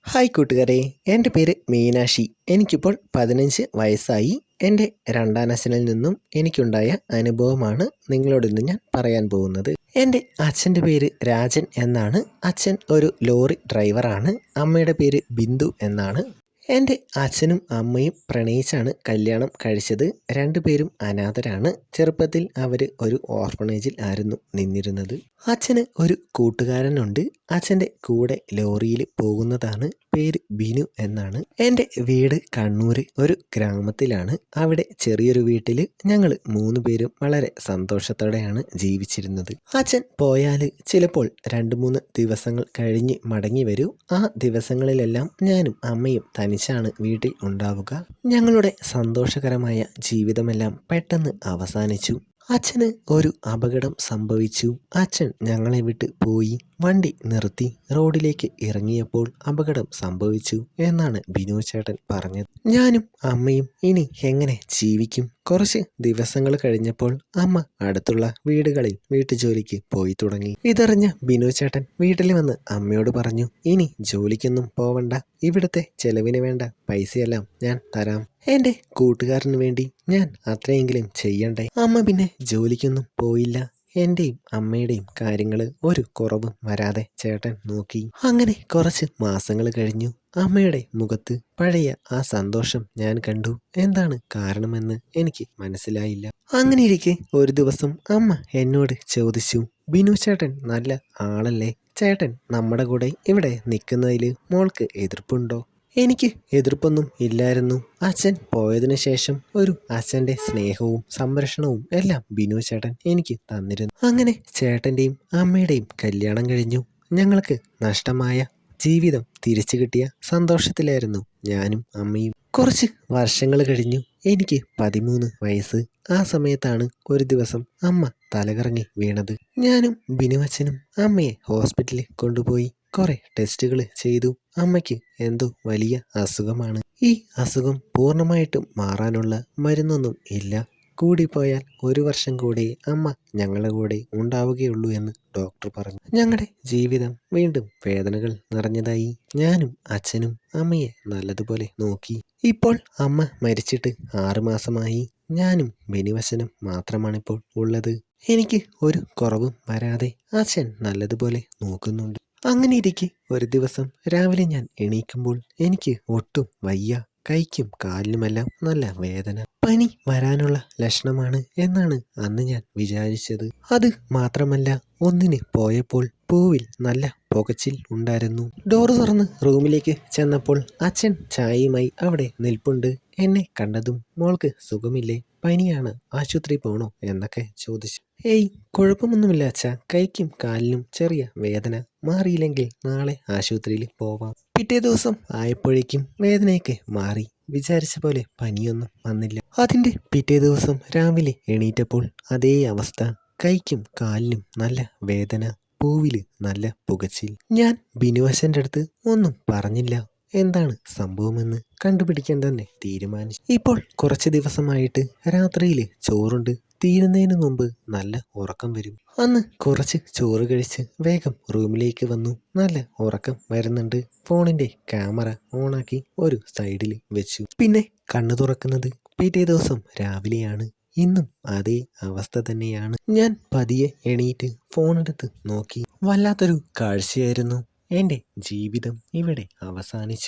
Hi കൂട്ടുകാരെ, എൻ്റെ പേര് മീനാക്ഷി. എനിക്കിപ്പോൾ 15 വയസ്സായി. എൻ്റെ രണ്ടാനച്ഛനിൽ നിന്നും എനിക്കുണ്ടായ അനുഭവമാണ് നിങ്ങളോട് ഇന്ന് ഞാൻ പറയാൻ പോകുന്നത്. എൻ്റെ അച്ഛൻ്റെ പേര് രാജൻ എന്നാണ്. അച്ഛൻ ഒരു ലോറി ഡ്രൈവറാണ്. അമ്മയുടെ പേര് ബിന്ദു എന്നാണ്. എൻ്റെ അച്ഛനും അമ്മയും പ്രണയിച്ചാണ് കല്യാണം കഴിച്ചത്. രണ്ടുപേരും അനാഥരാണ്. ചെറുപ്പത്തിൽ അവർ ഒരു ഓർഫണേജിൽ ആയിരുന്നു നിന്നിരുന്നത്. അച്ഛന് ഒരു കൂട്ടുകാരനുണ്ട്. അച്ഛൻ്റെ കൂടെ ലോറിയിൽ പോകുന്നതാണ്. പേര് ബിനു എന്നാണ്. എൻ്റെ വീട് കണ്ണൂർ ഒരു ഗ്രാമത്തിലാണ്. അവിടെ ചെറിയൊരു വീട്ടിൽ ഞങ്ങൾ 3 പേരും വളരെ സന്തോഷത്തോടെയാണ് ജീവിച്ചിരുന്നത്. അച്ഛൻ പോയാൽ ചിലപ്പോൾ 2-3 ദിവസങ്ങൾ കഴിഞ്ഞ് മടങ്ങി വരൂ. ആ ദിവസങ്ങളിലെല്ലാം ഞാനും അമ്മയും തനിച്ചാണ് വീട്ടിൽ ഉണ്ടാവുക. ഞങ്ങളുടെ സന്തോഷകരമായ ജീവിതമെല്ലാം പെട്ടെന്ന് അവസാനിച്ചു. അച്ഛന് ഒരു അപകടം സംഭവിച്ചു. അച്ഛൻ ഞങ്ങളെ വിട്ട് പോയി. വണ്ടി നിർത്തി റോഡിലേക്ക് ഇറങ്ങിയപ്പോൾ അപകടം സംഭവിച്ചു എന്നാണ് ബിനു ചേട്ടൻ പറഞ്ഞത്. ഞാനും അമ്മയും ഇനി എങ്ങനെ ജീവിക്കും? കുറച്ച് ദിവസങ്ങൾ കഴിഞ്ഞപ്പോൾ അമ്മ അടുത്തുള്ള വീടുകളിൽ വീട്ടുജോലിക്ക് പോയി തുടങ്ങി. ഇതറിഞ്ഞ ബിനു ചേട്ടൻ വീട്ടിൽ വന്ന് അമ്മയോട് പറഞ്ഞു, ഇനി ജോലിക്കൊന്നും പോവണ്ട, ഇവിടുത്തെ ചെലവിന് വേണ്ട പൈസയെല്ലാം ഞാൻ തരാം. എൻ്റെ കൂട്ടുകാരന് വേണ്ടി ഞാൻ അത്രയെങ്കിലും ചെയ്യണ്ടേ? അമ്മ പിന്നെ ജോലിക്കൊന്നും പോയില്ല. എൻ്റെയും അമ്മയുടെയും കാര്യങ്ങൾ ഒരു കുറവും വരാതെ ചേട്ടൻ നോക്കി. അങ്ങനെ കുറച്ച് മാസങ്ങൾ കഴിഞ്ഞു. അമ്മയുടെ മുഖത്ത് പഴയ ആ സന്തോഷം ഞാൻ കണ്ടു. എന്താണ് കാരണമെന്ന് എനിക്ക് മനസ്സിലായില്ല. അങ്ങനെയിരിക്കെ ഒരു ദിവസം അമ്മ എന്നോട് ചോദിച്ചു, ബിനു ചേട്ടൻ നല്ല ആളല്ലേ? ചേട്ടൻ നമ്മുടെ കൂടെ ഇവിടെ നിൽക്കുന്നതിൽ മോൾക്ക് എതിർപ്പുണ്ടോ? എനിക്ക് എതിർപ്പൊന്നും ഇല്ലായിരുന്നു. അച്ഛൻ പോയതിനു ശേഷം അച്ഛൻ്റെ സ്നേഹവും സംരക്ഷണവും എല്ലാം ബിനു ചേട്ടൻ എനിക്ക് തന്നിരുന്നു. അങ്ങനെ ചേട്ടൻ്റെയും അമ്മയുടെയും കല്യാണം കഴിഞ്ഞു. ഞങ്ങൾക്ക് നഷ്ടമായ ജീവിതം തിരിച്ചു കിട്ടിയ സന്തോഷത്തിലായിരുന്നു ഞാനും അമ്മയും. കുറച്ച് വർഷങ്ങൾ കഴിഞ്ഞു. എനിക്ക് 13 വയസ്സ്. ആ സമയത്താണ് ഒരു ദിവസം അമ്മ തലകറങ്ങി വീണത്. ഞാനും ബിനുവച്ചനും അമ്മയെ ഹോസ്പിറ്റലിൽ കൊണ്ടുപോയി. കുറെ ടെസ്റ്റുകൾ ചെയ്തു. അമ്മയ്ക്ക് എന്തോ വലിയ അസുഖമാണ്. ഈ അസുഖം പൂർണ്ണമായിട്ടും മാറാനുള്ള മരുന്നൊന്നും ഇല്ല. കൂടിപ്പോയാൽ 1 വർഷം കൂടെ അമ്മ ഞങ്ങളുടെ കൂടെ ഉണ്ടാവുകയുള്ളൂ എന്ന് ഡോക്ടർ പറഞ്ഞു. ഞങ്ങളുടെ ജീവിതം വീണ്ടും വേദനകൾ നിറഞ്ഞതായി. ഞാനും അച്ഛനും അമ്മയെ നല്ലതുപോലെ നോക്കി. ഇപ്പോൾ അമ്മ മരിച്ചിട്ട് 6 മാസമായി. ഞാനും ബിനുവച്ചനും മാത്രമാണിപ്പോൾ ഉള്ളത്. എനിക്ക് ഒരു കുറവും വരാതെ അച്ഛൻ നല്ലതുപോലെ നോക്കുന്നുണ്ട്. അങ്ങനെ ഇരിക്കെ ഒരു ദിവസം രാവിലെ ഞാൻ എണീക്കുമ്പോൾ എനിക്ക് ഒട്ടും വയ്യ. കൈക്കും കാലിനുമെല്ലാം നല്ല വേദന. പനി വരാനുള്ള ലക്ഷണമാണ് എന്നാണ് അന്ന് ഞാൻ വിചാരിച്ചത്. അത് മാത്രമല്ല, ഒന്നിന് പോയപ്പോൾ പൂവിൽ നല്ല പുകച്ചിൽ ഉണ്ടായിരുന്നു. ഡോറ് തുറന്ന് റൂമിലേക്ക് ചെന്നപ്പോൾ അച്ഛൻ ചായയുമായി അവിടെ നിൽപ്പുണ്ട്. എന്നെ കണ്ടതും മോൾക്ക് സുഖമില്ലേ? പനിയാണ്, ആശുപത്രി പോണോ എന്നൊക്കെ ചോദിച്ചു. ഏയ്, കുഴപ്പമൊന്നുമില്ല അച്ഛാ, കൈക്കും കാലിനും ചെറിയ വേദന, മാറിയില്ലെങ്കിൽ നാളെ ആശുപത്രിയിൽ പോവാം. പിറ്റേ ദിവസം ആയപ്പോഴേക്കും വേദനയൊക്കെ മാറി. വിചാരിച്ച പോലെ പനിയൊന്നും വന്നില്ല. അതിൻ്റെ പിറ്റേ ദിവസം രാവിലെ എണീറ്റപ്പോൾ അതേ അവസ്ഥ. കൈക്കും കാലിനും നല്ല വേദന, പൂവില് നല്ല പുകച്ചിൽ. ഞാൻ ബിനുവശൻ്റെ അടുത്ത് ഒന്നും പറഞ്ഞില്ല. എന്താണ് സംഭവമെന്ന് കണ്ടുപിടിക്കാൻ തന്നെ തീരുമാനിച്ചു. ഇപ്പോൾ കുറച്ച് ദിവസമായിട്ട് രാത്രിയിൽ ചോറുണ്ട് തീരുന്നതിന് മുമ്പ് നല്ല ഉറക്കം വരും. അന്ന് കുറച്ച് ചോറ് കഴിച്ച് വേഗം റൂമിലേക്ക് വന്നു. നല്ല ഉറക്കം വരുന്നുണ്ട്. ഫോണിൻ്റെ ക്യാമറ ഓണാക്കി ഒരു സൈഡിൽ വെച്ചു. പിന്നെ കണ്ണു തുറക്കുന്നത് പിറ്റേ ദിവസം രാവിലെയാണ്. ഇന്നും അതേ അവസ്ഥ തന്നെയാണ്. ഞാൻ പതിയെ എണീറ്റ് ഫോണെടുത്ത് നോക്കി. വല്ലാത്തൊരു കാഴ്ചയായിരുന്നു. എൻ്റെ ജീവിതം ഇവിടെ അവസാനിച്ചു.